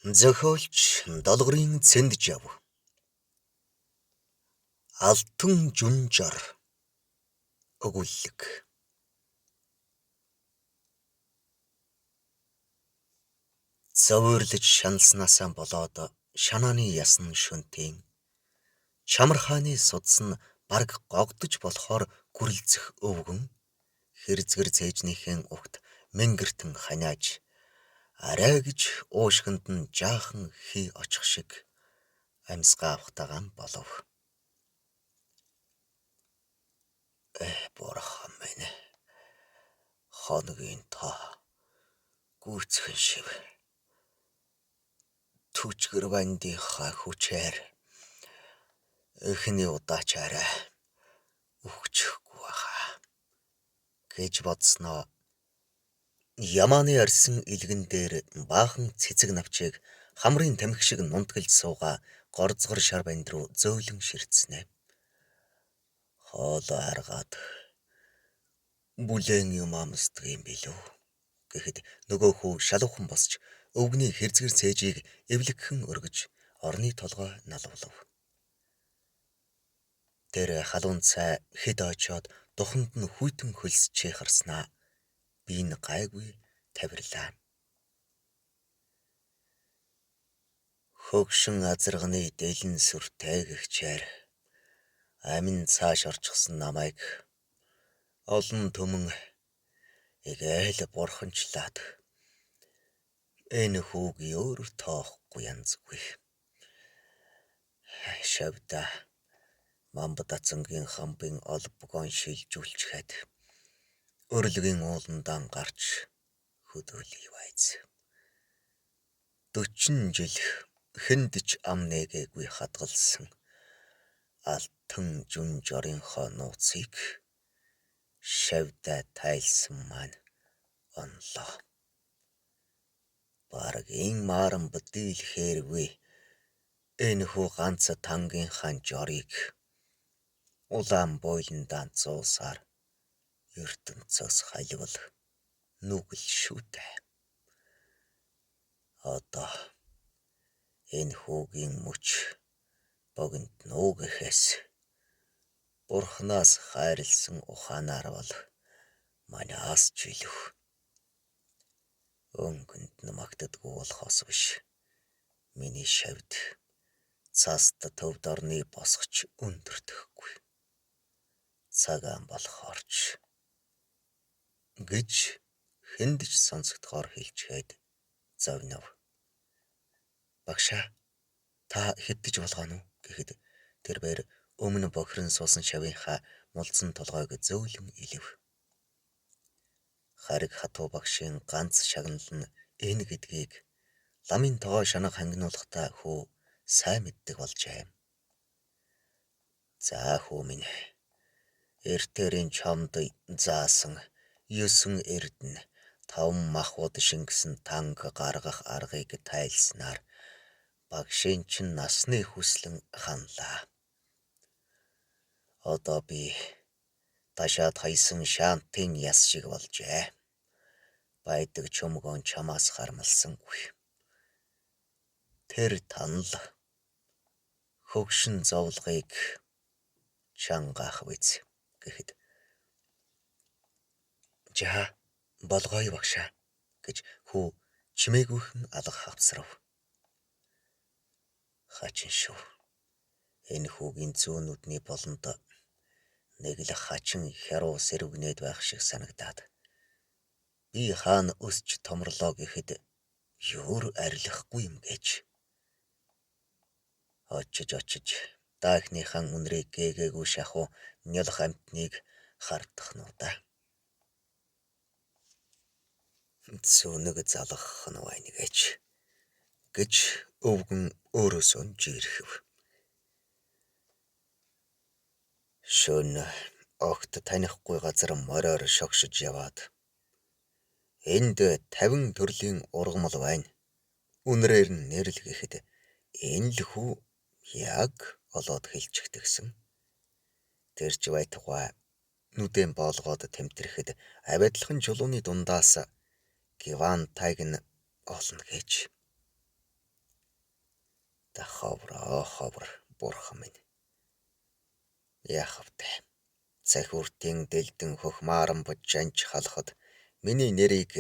Зохиолч долгорын цэнд жав. Алтан жүнжар өгүүлэг. Зовирлж шаналснаасаа болоод шанааны ясн шөнтийн чамар хааны судас нь бараг гогдож болохоор гүрэлзэх өвгөн хэрзгэр цээжнийхэн угт мэнгэртэн ханиаж арай гэж уушгинд нь жаахан хий очих шиг амьсгаа авахтайгаан болов. Бурхан минь, хоногийн тоо гүйцхэн шив түчгэр бандийнхаа хүчээр эхний удаачаараа өгчихгүй хаа гэж бодсноо Ямааны арьсан илгэн дээр баахан цэцэг навчийг хамрын тамхи шиг нунтгалж сууга горцгор шар банд руу зөөлөн ширтснэ. Хоолоо аргаад бүлээн юм амсдаг юм билүү гэхэд нөгөө хүү шалуухан босч өвгний хэрзгэр цээжийг эвлэгхэн өргөж орны толгой налвлав. Тэр халуун цай хэд очоод духанд нь хүйтэн хөлс чихарснаа би н гайгүй тавирлаа. Хөгшин азарганы дэлэн сүртэй гихчээр амин цааш орчихсон намайг олон түмэн эгээл бурханчлаад энэ хүүг өөр тоохгүй янзгүй. Шавда Мамбатацангийн хамбын олбгон шилжүүлчихэд өрлөгийн ууландаан гарч хөдөөлий байц. 40 жил хэндч ам нээгээгүй хадгалсан алтан жүнжорынхоо нууцыг шавда тайлсан маань онлоо. Баргийн маран бдийлхээргүй энэ хүү ганц тангийнхаа жорыг улаан бойлондаан зуусаар ертөнцөөс халивал нүгэл шүтэ. Одоо энэ хүүгийн мөч богинд нуугэхээс бурхнаас хайрлсан ухаанаар бол манаас ч илүү өнгөнд нь магтдаггүй болохоос биш. Миний шавд цаст төвд орны босгоч өндөртөхгүй. Цагаан болохоорч гэж хэндж сонсогдохоор хэлчихэд зовнов. Багшаа, та хэвдэж болгоно уу гэхэд тэрээр өмнө бохирон суусан шавынхаа мулцсан толгойг зөөлөн илэв. Хариг хатуу багшийн ганц шагнал нь энэ гэдгийг ламын тогоо шанаг хангинуулахдаа хүү сайн мэддэг болжээ. За хүү минь, эртээрийн чамд заасан 9 эрдэнэ 5 махбод шингэсэн танг гаргах аргыг тайлснаар багшийн чинь насны хүслэн ханлаа. Одоо би ташаад хайсан шаантын яс шиг болжээ. Байдаг чөмгөн чамаас хармалсангүй. Тэр танал хөгшин зовлогыг чангаах биз гэхэд жа болгоё багшаа гэж хүү чимээгүйхэн алга хавцрав. Хачин шүү. Энэ хүүгийн зүүн нүдний болонд нэг л хачин хяруу сэрвгнээд байх шиг санагдаад би хаана өсч томрлоо гэхэд юур арилахгүй юм гэж. Очиж даахныхан үнрийг гээгээгүй шахуу нялх амтныг хардах нуудаа. Зүүнэг залгах нь байна гэж өвгөн өөрөөсөө жирэхв. Шөн огт танихгүй газар мороор шогшиж яваад энд 50 төрлийн ургамал байна. Үнрээр нь нэрл гэхэд энэ л хүү яг олоод хэлчихдэгсэн. Тэрч байтугай нүдэн боолгоод тэмтэрэхэд авиадлахын чулууны дундаас Гиван тайг нь олно гэж. Та ховр бурхан минь. Яах вэ? Цахиуртын дэлдэн хөх мааран бужанж халахад миний нэрийг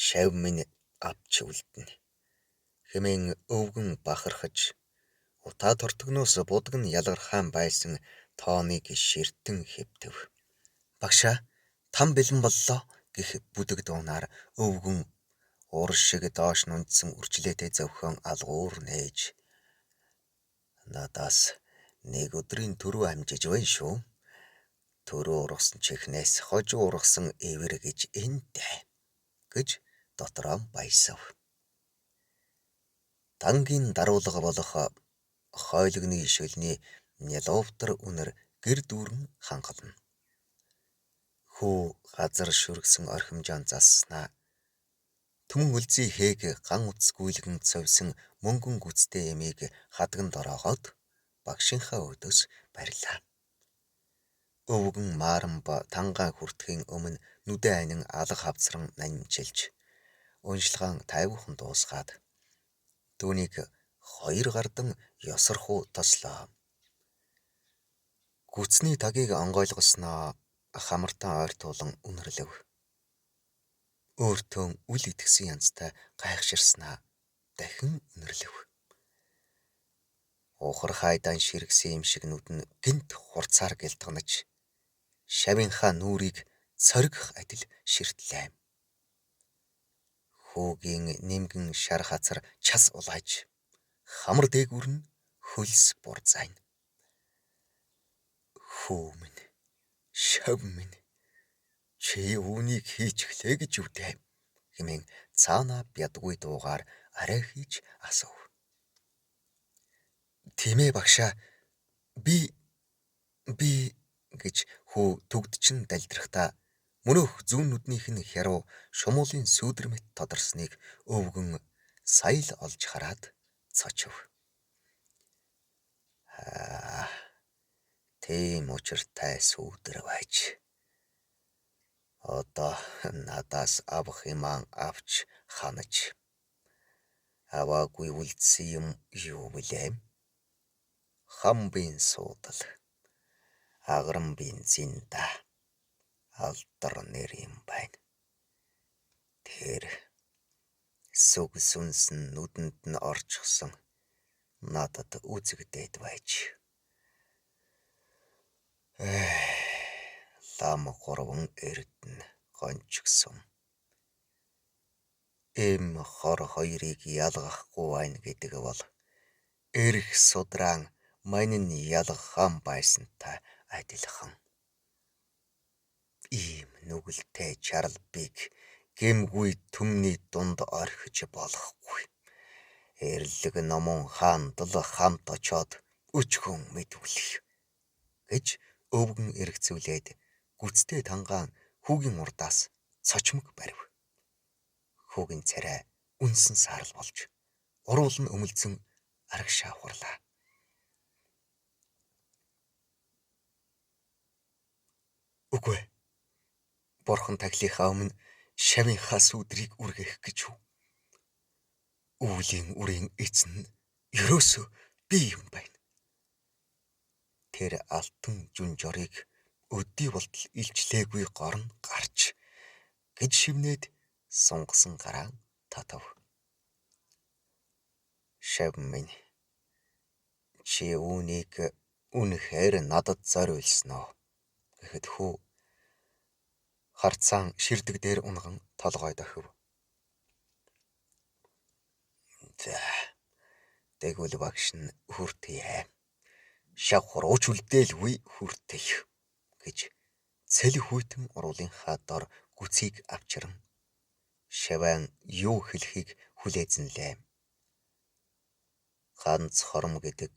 шав минь авч үлдэнэ. Хэмээн өвгөн бахархаж утаа тортогноос будаг нь ялгархаан байсан тооныг ширтэн хэвтэв. Багшаа, там бэлэн боллоо гэх бүдэг дуунаар өвгөн уур шиг доош нүндсэн үрчлээтэй зөвхөн алгуур нээж надаас нэг өдрийн төрөө амжиж байна шүү. Төрөө ургасан чихнээс хожуу ургасан эвэр гэж энтэй гэж дотроо баясав. Тангийн даруулга болох хойлогны шөлний няловтар үнэр гэр дүүрэн хангална. Хүү газар шүргсэн орхимжаан заснаа. Түмэн үлзий хээг ган утасгүйлгэн цовсон мөнгөн гүцтэй эмийг хадганд ороогоод багшийнхаа өдөөс барилаа. Өвгөн Мааранба тангаа хүртэхийн өмнө нүдэн анин алга хавцран нанчилж уншлагаан тайвуухан дуусгаад түүнийг 2 гардан ёсорхуу тослоо. Гүцний тагийг онгойлгосноо хамартан ойртуулан үнэрлэв. Өөртөө үл итгэсэн янзтай гайхширснаа дахин үнэрлэв. Ухар хайдаан ширгсэн юм шиг нүд нь гинт хурцаар гэлтгнаж шавийнхаа нүрийг цоргих адил ширтлээ. Хүүгийн нимгэн шар хацар час улааж хамар дээгүүр нь хөлс бурзайн. Хүү минь, шав минь, чи үүнийг хийж эхлэе гэж юу дээ хэмээн цаанаа бядгүй дуугаар арай хийж асуув. Тийм ээ багшаа, би гэж хүү төгдчин далдрахдаа мөнөөх зүүн нүднийх нь хяруу шумуулын сүүдэр мэт тодорсныг өвгөн сая л олж хараад цочив. Тийм учиртай сүүдэр байж. Одоо надаас авах юмаа авч ханаж. Аваагүй үлдсэн юм юу вүлээ? Хамбын суудал. Агран бензинда. Алдар нэр юм байна. Тэр сүг сүнсэн нүдэнд нь орчихсон надад үзэгдээд байж. Лам 3 эрдэнэ гончгсон. Эм хор хоёрыг ялгахгүй байна гэдэг бол эрх судрaan манин ялгахан байсантай адилхан. Ийм нүгэлтэй чарлбиг гэмгүй түмний дунд орхиж болохгүй. Эрлэг номон хаандал хамт очоод өчгөн мэдүүлэх гэж өвгөн эргцүүлээд гүцтэй тангаан хүүгийн урдаас цочмог барив. Хүүгийн царай үнсэн саарл болж уруул нь өмөлцөн арагшаа хурлаа. Үгүй. Бурхан таглихаа өмнө шавийнхаа сүудрийг үргэх гэж юу? Үүлийн үрийн эзэн нь ерөөсөө би юм байна. Тэр алтан жүнжорыг өдий болтол илчлээгүй горн гарч гэж шивнээд сунгасан гараа татав. Шав минь, чи үүнийг үнэхээр надад зориулсноо гэхэд хүү харцаан ширдэг дээр унган толгой дохив. За, тэгвэл багш нь хүртье. Шавхар ууч үлдээлгүй хүртэх гэж цэл хүйтэн уруулынхаа дор гүцийг авчран шаваан юу хэлхийг хүлээзэнлээ. Ганц хором гэдэг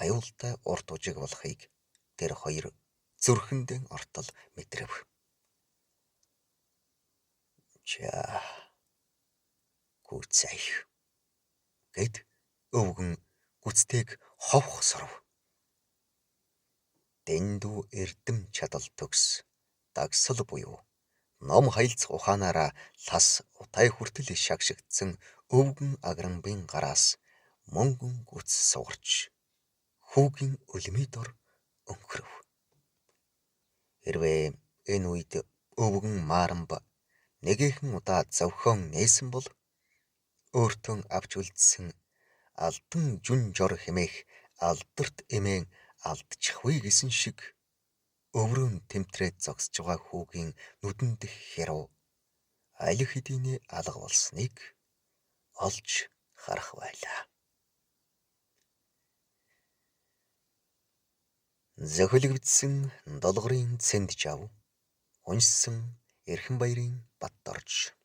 аюултай урт ужиг болохыг тэр хоёр зүрхэндээ ортол мэдрэв. За, гүцээх гэд өвгөн гүцтэйг ховх соров. Дэндүү эрдэм чадал төгс дагсал буюу ном хаялцах ухаанаараа лас утай хүртэл шагшигдсан өвгөн агранбын гараас мөнгөн гүц сугарч хүүгийн өлмий дор өнгөрөв. Хэрвээ энэ үед өвгөн Марамба нэгэн удаа зовхон нээсэн бол өөртөө авч үлдсэн алдан жүн жор хэмээх алдарт эмээн алдчихвээ гэсэн шиг өврөөн тэмтрээд зогсож байгаа хүүгийн нүдэн дэх хэрв аль хэдийнэ алга болсныг олж харах байлаа. Зохилогдсон долгорын цэнд жав уншсан Эрхэнбаярын Баттарж.